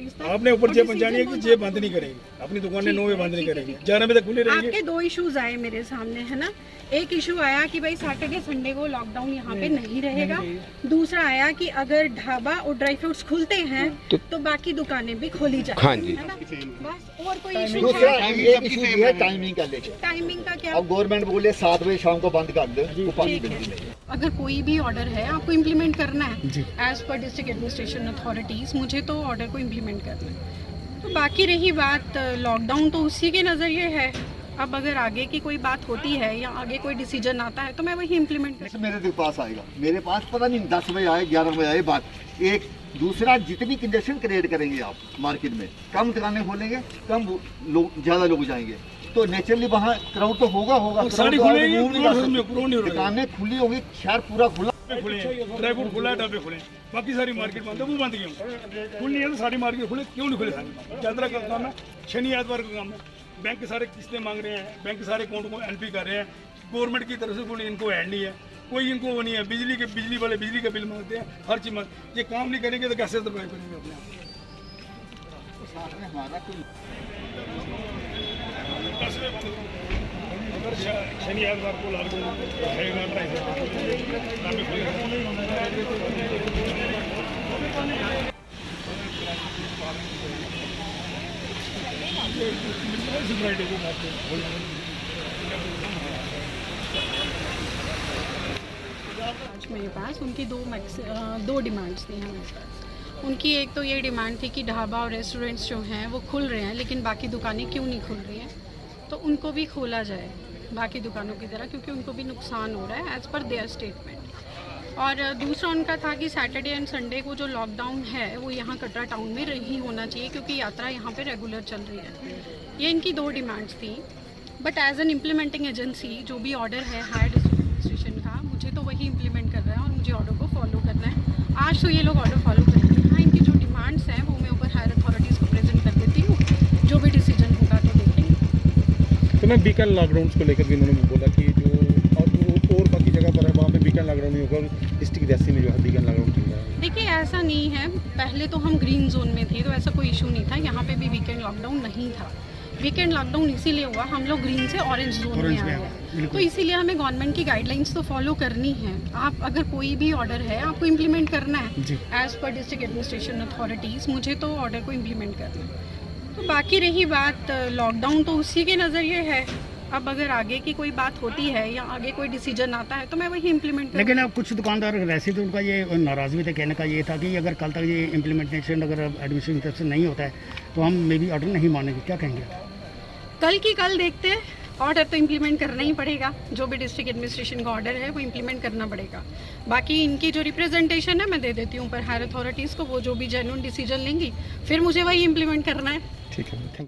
Authorities तक। आपने ऊपर जेब जानी है कि जेब बंद नहीं करेगी, अपनी दुकानें 9 बजे बंद नहीं करेगी, 11 बजे तक खुली रहेगी। आपके 2 इश्यूज आए मेरे सामने, है ना। एक इशू आया कि भाई सैटरडे संडे को लॉकडाउन यहाँ पे नहीं रहेगा। दूसरा आया कि अगर ढाबा और ड्राई फ्रूट्स खुलते हैं तो बाकी दुकानें भी खोली जाए, हाँ जी। है ना। बस और कोई इशू दूसरा है? एक इशू ये है टाइमिंग का लेके। टाइमिंग का क्या? अब गवर्नमेंट बोले 7 बजे शाम को बंद कर दो, वो पानी ठीक बिल्कुल है। नहीं। अगर कोई भी ऑर्डर है आपको इम्प्लीमेंट करना है as per district administration authorities, मुझे तो ऑर्डर को इम्प्लीमेंट करना है। तो बाकी रही बात लॉकडाउन, तो उसी के नज़रिए है। अब अगर आगे की कोई बात होती है या आगे कोई डिसीजन आता है तो मैं वही इम्प्लीमेंट कर। मेरे पास आएगा, मेरे पास पता नहीं 10 बजे आए 11 बजे आए बात एक। दूसरा जितनी कंजेशन क्रिएट करेंगे आप मार्केट में, कम दुकानें खोलेंगे, कम लोग ज़्यादा लोग जाएंगे, तो नेचुरली वहाँ क्राउड तो होगा। सारी खुलेगी, दुकानें खुली होंगी, शहर पूरा खुला। खुले ड्राई फ्रूट खुला है, ढाबे खुले, बाकी सारी मार्केट बंद है। वो बंद क्यों? खुल नहीं है तो सारी मार्केट खुले क्यों नहीं खुले? सारी यात्रा का काम है, शनि एतवार का काम है। बैंक के सारे किस्तें मांग रहे हैं, बैंक के सारे अकाउंट को एलपी कर रहे हैं। गवर्नमेंट की तरफ से कोई इनको ऐड नहीं है, कोई इनको वो नहीं है। बिजली वाले बिजली का बिल मांगते हैं, हर चीज मांगते। ये काम नहीं करेंगे तो कैसे सर्वाइव करेंगे अपने आप? अगर शनि एतवार को लॉकडाउन रहेगा, आज मेरे पास उनकी दो डिमांड्स थी हमारे पास। उनकी एक तो ये डिमांड थी कि ढाबा और रेस्टोरेंट्स जो हैं वो खुल रहे हैं, लेकिन बाकी दुकानें क्यों नहीं खुल रही हैं, तो उनको भी खोला जाए बाकी दुकानों की तरह, क्योंकि उनको भी नुकसान हो रहा है एज़ पर देयर स्टेटमेंट। और दूसरा उनका था कि सैटरडे एंड संडे को जो लॉकडाउन है वो यहाँ कटरा टाउन में ही होना चाहिए, क्योंकि यात्रा यहाँ पे रेगुलर चल रही है। ये इनकी 2 डिमांड्स थी। But as an implementing agency जो भी ऑर्डर है हायर डिस्ट्रिक्ट एडमिनिस्ट्रेशन का, मुझे तो वही इम्प्लीमेंट कर रहा है और मुझे ऑर्डर को फॉलो करना है। आज तो ये लोग ऑर्डर फॉलो करेंगे। हाँ, इनकी जो डिमांड्स हैं वो मैं ऊपर हायर अथॉरिटीज़ को प्रेजेंट कर देती हूँ, जो भी डिसीजन होगा तो देखेंगे। तो मैं वीकेंड लॉकडाउन को लेकर भी उन्होंने बोला कि जो और बाकी जगह पर है वहाँ पे वीकेंड लॉकडाउन नहीं होगा, और डिस्ट्रिक्ट रियासी में जो है वीकेंड लॉकडाउन चल रहा है। देखिए ऐसा नहीं है, पहले तो हम ग्रीन जोन में थे तो ऐसा कोई इशू नहीं था, यहाँ पे भी वीकेंड लॉकडाउन नहीं था। वीकेंड लॉकडाउन इसीलिए हुआ, हम लोग ग्रीन से ऑरेंज जोन में आ गए, तो इसीलिए हमें गवर्नमेंट की गाइडलाइंस तो फॉलो करनी है। आप अगर कोई भी ऑर्डर है आपको इम्प्लीमेंट करना है as per district administration authorities, मुझे तो ऑर्डर को इम्प्लीमेंट करना है। तो बाकी रही बात लॉकडाउन, तो उसी के नज़रिए है। अब अगर आगे की कोई बात होती है या आगे कोई डिसीजन आता है तो मैं वही इम्प्लीमेंट। लेकिन अब कुछ दुकानदार वैसे तो उनका ये नाराज़ भी थे, कहने का ये था कि अगर कल तक ये इम्प्लीमेंटेशन अगर एडमिनिस्ट्रेशन तरफ से नहीं होता है तो हम मे बी ऑर्डर नहीं मानेंगे। क्या कहेंगे? कल की कल देखते हैं, ऑर्डर तो इम्प्लीमेंट करना ही पड़ेगा। जो भी डिस्ट्रिक्ट एडमिनिस्ट्रेशन का ऑर्डर है वो इम्प्लीमेंट करना पड़ेगा। बाकी इनकी जो रिप्रेजेंटेशन है मैं दे देती हूँ पर हायर अथॉरिटीज़ को, वो जो भी जेन्युइन डिसीजन लेंगी फिर मुझे वही इम्प्लीमेंट करना है। ठीक है, थैंक यू।